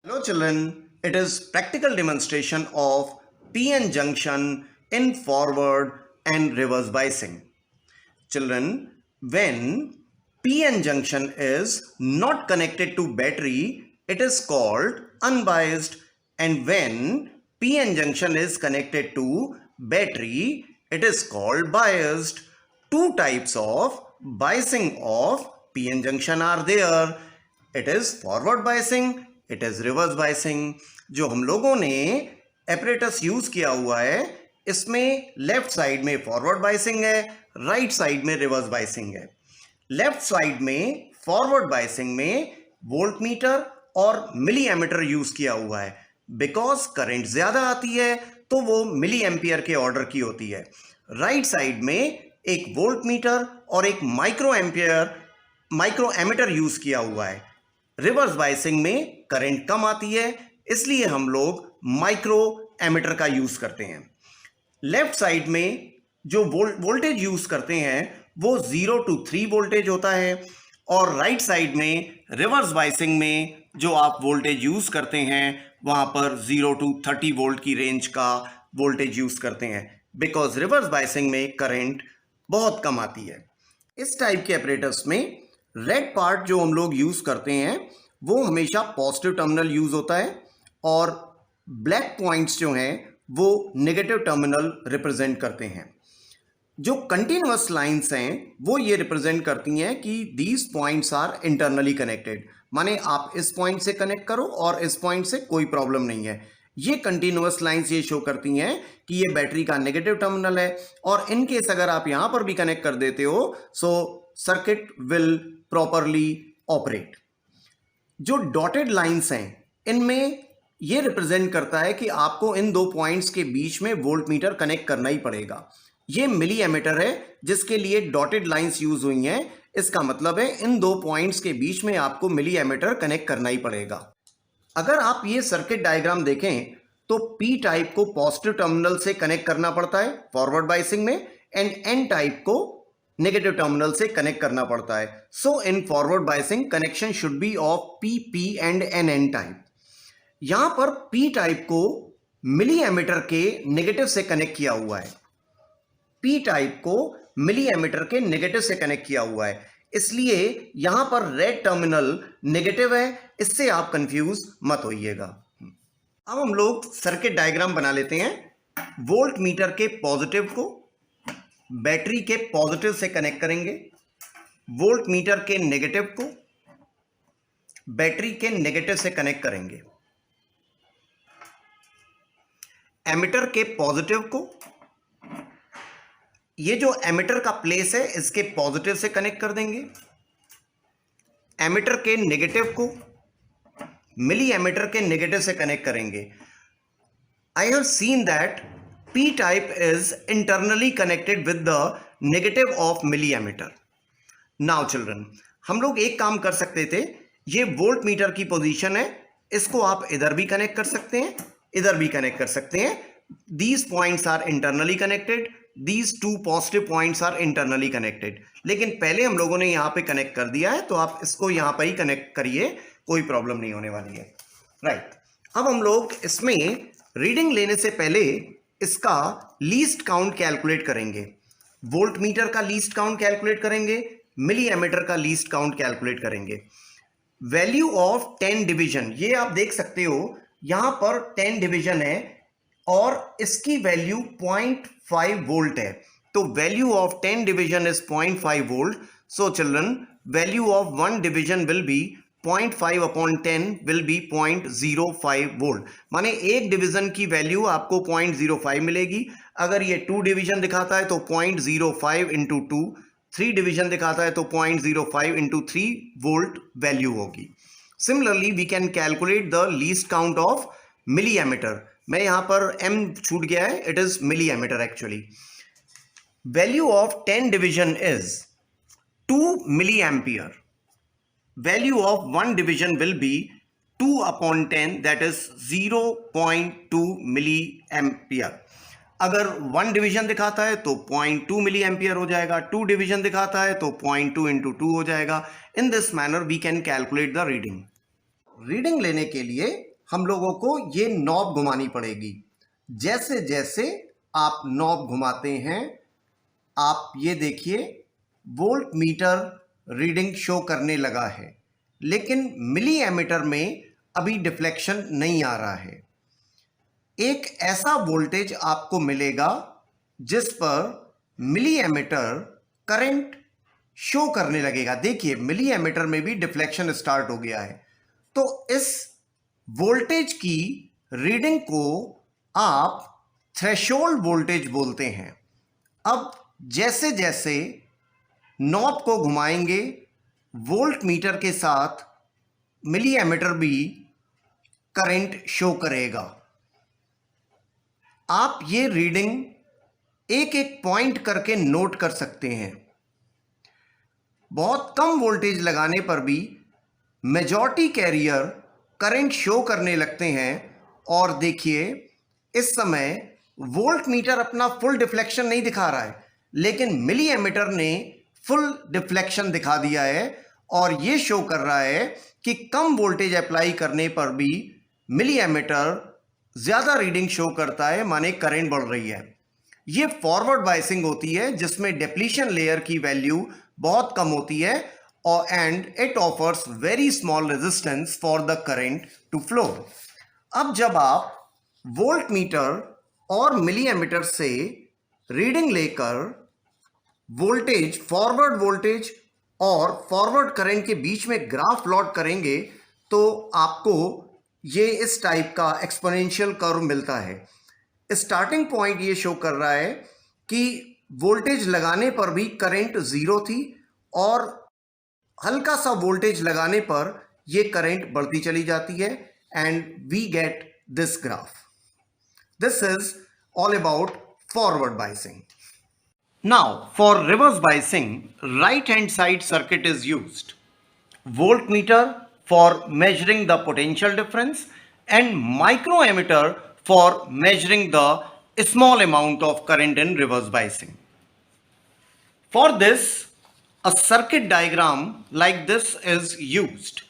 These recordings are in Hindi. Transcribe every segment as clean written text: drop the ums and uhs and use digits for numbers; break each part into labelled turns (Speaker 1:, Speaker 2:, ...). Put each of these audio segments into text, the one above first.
Speaker 1: Hello children, it is practical demonstration of PN junction in forward and reverse biasing. Children, when PN junction is not connected to battery, it is called unbiased, and when PN junction is connected to battery, it is called biased. Two types of biasing of PN junction are there. It is forward biasing, it is reverse biasing. जो हम लोगों ने एपरेटस यूज किया हुआ है इसमें लेफ्ट साइड में फॉरवर्ड बाइसिंग है, राइट साइड में रिवर्स बाइसिंग है। लेफ्ट साइड में फॉरवर्ड बाइसिंग में वोल्ट मीटर और मिली एमीटर यूज किया हुआ है। बिकॉज करंट ज्यादा आती है तो वो मिली एम्पियर के ऑर्डर की होती है। राइट साइड में एक वोल्ट मीटर और एक माइक्रो एमीटर यूज किया हुआ है। रिवर्स बाइसिंग में करंट कम आती है इसलिए हम लोग माइक्रो एमीटर का यूज करते हैं। लेफ्ट साइड में जो वोल्टेज यूज करते हैं वो 0 to 3 वोल्टेज होता है और राइट साइड में रिवर्स बाइसिंग में जो आप वोल्टेज यूज करते हैं वहां पर 0 to 30 वोल्ट की रेंज का वोल्टेज यूज करते हैं। बिकॉज रिवर्स बाइसिंग में करंट बहुत कम आती है। इस टाइप के ऑपरेटर्स में रेड पार्ट जो हम लोग यूज करते हैं वो हमेशा पॉजिटिव टर्मिनल यूज होता है और ब्लैक पॉइंट्स जो हैं वो नेगेटिव टर्मिनल रिप्रेजेंट करते हैं। जो कंटिन्यूअस लाइंस हैं वो ये रिप्रेजेंट करती हैं कि these points are internally connected, माने आप इस पॉइंट से कनेक्ट करो और इस पॉइंट से कोई प्रॉब्लम नहीं है। ये कंटिन्यूअस लाइंस ये शो करती हैं कि ये बैटरी का नेगेटिव टर्मिनल है और इन केस अगर आप यहां पर भी कनेक्ट कर देते हो सो सर्किट विल प्रॉपरली ऑपरेट। जो डॉटेड लाइंस हैं इनमें ये रिप्रेजेंट करता है कि आपको इन दो पॉइंट्स के बीच में वोल्ट मीटर कनेक्ट करना ही पड़ेगा। ये मिली एमीटर है जिसके लिए डॉटेड लाइंस यूज हुई हैं। इसका मतलब है इन दो पॉइंट्स के बीच में आपको मिली एमीटर कनेक्ट करना ही पड़ेगा। अगर आप ये सर्किट डायग्राम देखें तो पी टाइप को पॉजिटिव टर्मिनल से कनेक्ट करना पड़ता है फॉरवर्ड बाइसिंग में एंड एन टाइप को नेगेटिव टर्मिनल से कनेक्ट करना पड़ता है। So in forward biasing connection should be of P P and N N type. यहां पर पी टाइप को मिली एमीटर के नेगेटिव से कनेक्ट किया हुआ है। पी टाइप को मिली एमीटर के नेगेटिव से कनेक्ट किया हुआ है इसलिए यहां पर रेड टर्मिनल नेगेटिव है। इससे आप कंफ्यूज मत होइएगा। अब हम लोग सर्किट डायग्राम बना लेते हैं। वोल्ट मीटर के पॉजिटिव को बैटरी के पॉजिटिव से कनेक्ट करेंगे, वोल्ट मीटर के नेगेटिव को बैटरी के नेगेटिव से कनेक्ट करेंगे, एमीटर के पॉजिटिव को ये जो एमीटर का प्लेस है इसके पॉजिटिव से कनेक्ट कर देंगे, एमीटर के नेगेटिव को मिली एमीटर के नेगेटिव से कनेक्ट करेंगे। I have seen that P type is internally connected with the negative of milli emitter. Now children, हम लोग एक काम कर सकते थे। ये वोल्ट मीटर की पोजीशन है, इसको आप इधर भी कनेक्ट कर सकते हैं, इधर भी कनेक्ट कर सकते हैं। These points are internally connected. These two positive points are internally connected. लेकिन पहले हम लोगों ने यहाँ पे कनेक्ट कर दिया है तो आप इसको यहाँ पर ही कनेक्ट करिए, कोई प्रॉब्लम नहीं होने वाली है। राइट, अब हम लोग इसमें रीडिंग लेने से पहले इसका लीस्ट काउंट कैलकुलेट करेंगे। वोल्ट मीटर का लीस्ट काउंट कैलकुलेट करेंगे, मिली एमीटर का लीस्ट काउंट कैलकुलेट करेंगे। वैल्यू ऑफ 10 डिवीजन, ये आप देख सकते हो यहां पर 10 डिवीजन है और इसकी वैल्यू 0.5 वोल्ट है। तो value of 10 division is 0.5 volt. So children, value of 1 division will be 0.5 upon 10 will be 0.05 volt. माने एक डिवीजन की वैल्यू आपको 0.05 मिलेगी। अगर ये 2 डिवीजन दिखाता है तो 0.05 इंटू 2, 3 डिवीजन दिखाता है तो 0.05 इंटू 3 वोल्ट वैल्यू होगी। Similarly we can calculate the least count of milli ammeter. मैं यहां पर m छूट गया है, it is milli ammeter actually. Value of 10 division is 2 milli ampere. Value of 1 division will be 2 upon 10, that is 0.2 milliampere. अगर 1 डिवीजन दिखाता है तो 0.2 मिली एम्पियर हो जाएगा, 2 डिवीजन दिखाता है तो 0.2 इंटू 2 हो जाएगा। In this manner we can calculate the reading. Reading लेने के लिए हम लोगों को ये नॉब घुमानी पड़ेगी। जैसे जैसे आप नॉब घुमाते हैं, आप ये देखिए वोल्ट मीटर रीडिंग शो करने लगा है, लेकिन मिली एमीटर में अभी डिफ्लेक्शन नहीं आ रहा है। एक ऐसा वोल्टेज आपको मिलेगा जिस पर मिली एमीटर करंट शो करने लगेगा। देखिए मिली एमीटर में भी डिफ्लेक्शन स्टार्ट हो गया है। तो इस वोल्टेज की रीडिंग को आप थ्रेशोल्ड वोल्टेज बोलते हैं। अब जैसे जैसे नॉब को घुमाएंगे, वोल्ट मीटर के साथ मिली एमीटर भी करंट शो करेगा। आप ये रीडिंग एक एक पॉइंट करके नोट कर सकते हैं। बहुत कम वोल्टेज लगाने पर भी मेजॉरिटी कैरियर करंट शो करने लगते हैं। और देखिए इस समय वोल्ट मीटर अपना फुल डिफ्लेक्शन नहीं दिखा रहा है, लेकिन मिली एमीटर ने फुल डिफ्लेक्शन दिखा दिया है और ये शो कर रहा है कि कम वोल्टेज अप्लाई करने पर भी मिली एमीटर ज़्यादा रीडिंग शो करता है, माने करंट बढ़ रही है। ये फॉरवर्ड बायसिंग होती है जिसमें डिप्लीशन लेयर की वैल्यू बहुत कम होती है और and it offers very small resistance for the current to flow. अब जब आप वोल्ट मीटर और मिली एमीटर से रीडिंग लेकर वोल्टेज, फॉरवर्ड वोल्टेज और फॉरवर्ड करंट के बीच में ग्राफ प्लॉट करेंगे तो आपको ये इस टाइप का एक्सपोनेंशियल कर्व मिलता है। स्टार्टिंग पॉइंट ये शो कर रहा है कि वोल्टेज लगाने पर भी करंट ज़ीरो थी और हल्का सा वोल्टेज लगाने पर ये करंट बढ़ती चली जाती है and we get this graph. This is all about forward biasing. Now for reverse biasing, right hand side circuit is used. Voltmeter for measuring the potential difference and microammeter for measuring the small amount of current in reverse biasing. For this, a circuit diagram like this is used.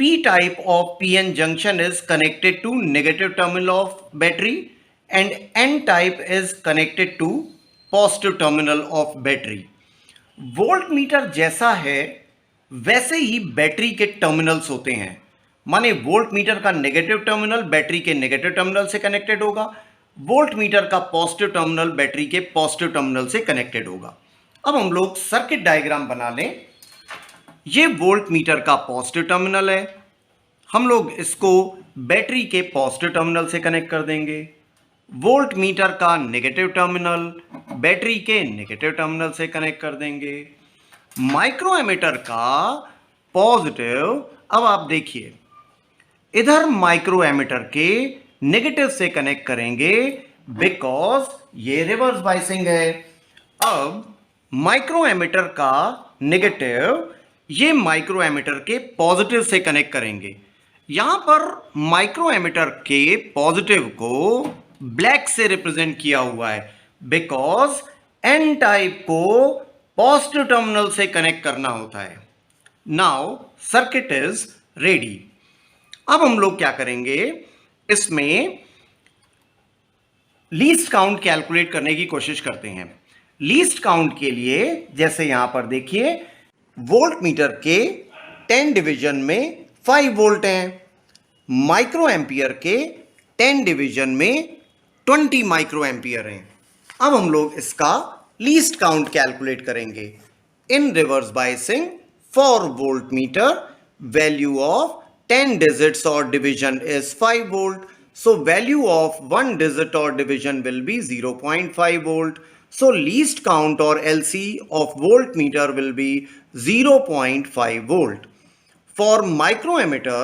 Speaker 1: P-type of PN junction is connected to negative terminal of battery and N-type is connected to positive terminal of battery. Voltmeter जैसा है वैसे ही बैटरी के टर्मिनल्स होते हैं, माने वोल्ट मीटर का नेगेटिव टर्मिनल बैटरी के नेगेटिव टर्मिनल से कनेक्टेड होगा, वोल्ट मीटर का पॉजिटिव टर्मिनल बैटरी के पॉजिटिव टर्मिनल से कनेक्टेड होगा। अब हम लोग सर्किट डायग्राम बना लें। ये वोल्ट मीटर का पॉजिटिव टर्मिनल है, हम लोग इसको बैटरी के पॉजिटिव टर्मिनल से कनेक्ट कर देंगे। वोल्ट मीटर का नेगेटिव टर्मिनल बैटरी के नेगेटिव टर्मिनल से कनेक्ट कर देंगे। माइक्रोएमीटर का पॉजिटिव, अब आप देखिए इधर माइक्रोएमीटर के नेगेटिव से कनेक्ट करेंगे बिकॉज ये रिवर्स बायसिंग है। अब माइक्रोएमीटर का नेगेटिव ये माइक्रोएमीटर के पॉजिटिव से कनेक्ट करेंगे। यहां पर माइक्रोएमीटर के पॉजिटिव को ब्लैक से रिप्रेजेंट किया हुआ है बिकॉज एन टाइप को पॉजिटिव टर्मिनल से कनेक्ट करना होता है। Now circuit is ready. अब हम लोग क्या करेंगे, इसमें लीस्ट काउंट कैलकुलेट करने की कोशिश करते हैं। लीस्ट काउंट के लिए जैसे यहां पर देखिए वोल्ट मीटर के 10 डिवीजन में 5 वोल्ट हैं, माइक्रो एम्पियर के 10 डिवीजन में 20 माइक्रो एम्पियर हैं। अब हम लोग इसका लीस्ट काउंट कैलकुलेट करेंगे। In reverse biasing for voltmeter value of 10 digits और division is 5 volt, so value of 1 digit or division will be 0.5 volt, so least count or LC of voltmeter will be 0.5 volt. For microammeter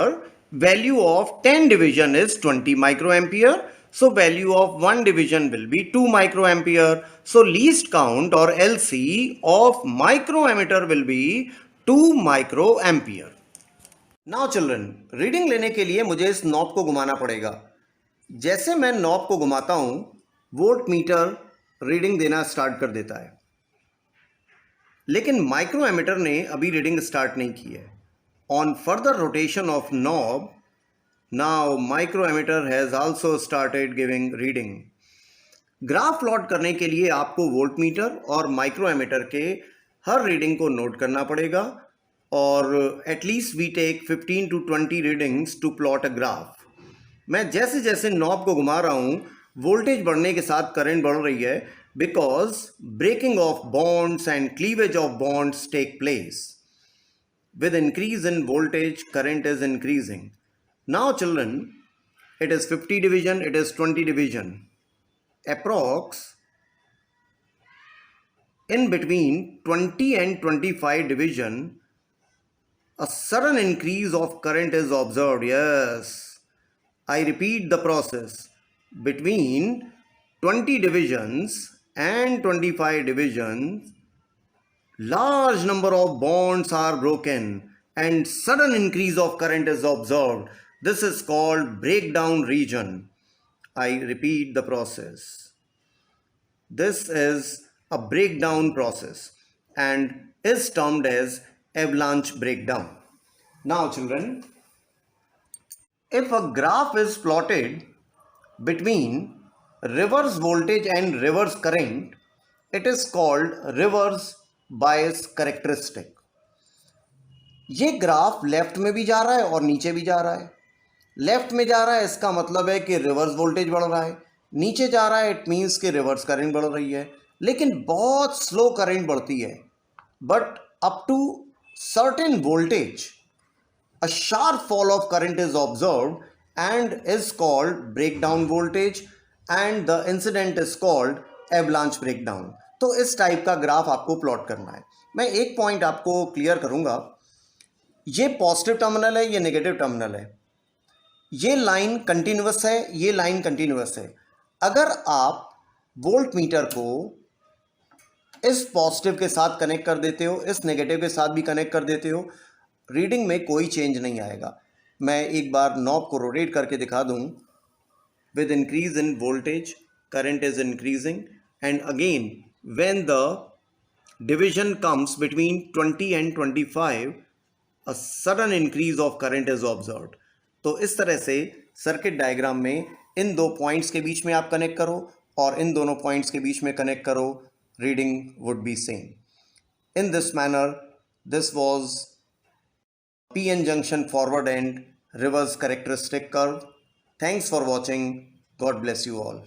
Speaker 1: value of 10 division is 20 microampere, so value of 1 division will be 2 microampere, so least count or LC of microammeter will be 2 microampere. Now children, reading लेने के लिए मुझे इस नॉब को घुमाना पड़ेगा। जैसे मैं नॉब को घुमाता हूं वोल्ट मीटर रीडिंग देना स्टार्ट कर देता है, लेकिन माइक्रो एमीटर ने अभी रीडिंग स्टार्ट नहीं की है। On further rotation of knob, Now micrometer has also started giving reading. Graph plot करने के लिए आपको वोल्टमीटर और माइक्रोमीटर के हर रीडिंग को नोट करना पड़ेगा और at least we take 15 to 20 readings to plot a graph. मैं जैसे जैसे नॉब को घुमा रहा हूँ वोल्टेज बढ़ने के साथ करंट बढ़ रही है because breaking of bonds and cleavage of bonds take place. With increase in voltage, current is increasing. Now children, it is 50 division, it is 20 division. Approx in between 20 and 25 division, a sudden increase of current is observed. Yes, I repeat the process. Between 20 divisions and 25 divisions, large number of bonds are broken and sudden increase of current is observed. This is called breakdown region. I repeat the process. This is a breakdown process and is termed as avalanche breakdown. Now children, if a graph is plotted between reverse voltage and reverse current, it is called reverse bias characteristic. ये ग्राफ लेफ्ट में भी जा रहा है और नीचे भी जा रहा है. लेफ्ट में जा रहा है इसका मतलब है कि रिवर्स वोल्टेज बढ़ रहा है. नीचे जा रहा है इट मीन्स कि रिवर्स करंट बढ़ रही है, लेकिन बहुत स्लो करंट बढ़ती है. But up to certain voltage a sharp fall of current is observed and is called breakdown voltage and the incident is called avalanche breakdown. तो इस टाइप का ग्राफ आपको प्लॉट करना है. मैं एक पॉइंट आपको क्लियर करूंगा. ये पॉजिटिव टर्मिनल है, ये नेगेटिव टर्मिनल है. ये लाइन कंटिन्यूअस है, ये लाइन कंटिन्यूअस है. अगर आप वोल्ट मीटर को इस पॉजिटिव के साथ कनेक्ट कर देते हो, इस नेगेटिव के साथ भी कनेक्ट कर देते हो, रीडिंग में कोई चेंज नहीं आएगा. मैं एक बार नॉब को रोटेट करके दिखा दूं. With increase in voltage current is increasing and again when the division comes between 20 and 25 a sudden increase of current is observed. तो इस तरह से सर्किट डायग्राम में इन दो पॉइंट्स के बीच में आप कनेक्ट करो और इन दोनों पॉइंट्स के बीच में कनेक्ट करो, reading would be same. In this manner this was PN junction forward and reverse characteristic curve. Thanks for watching. God bless you all.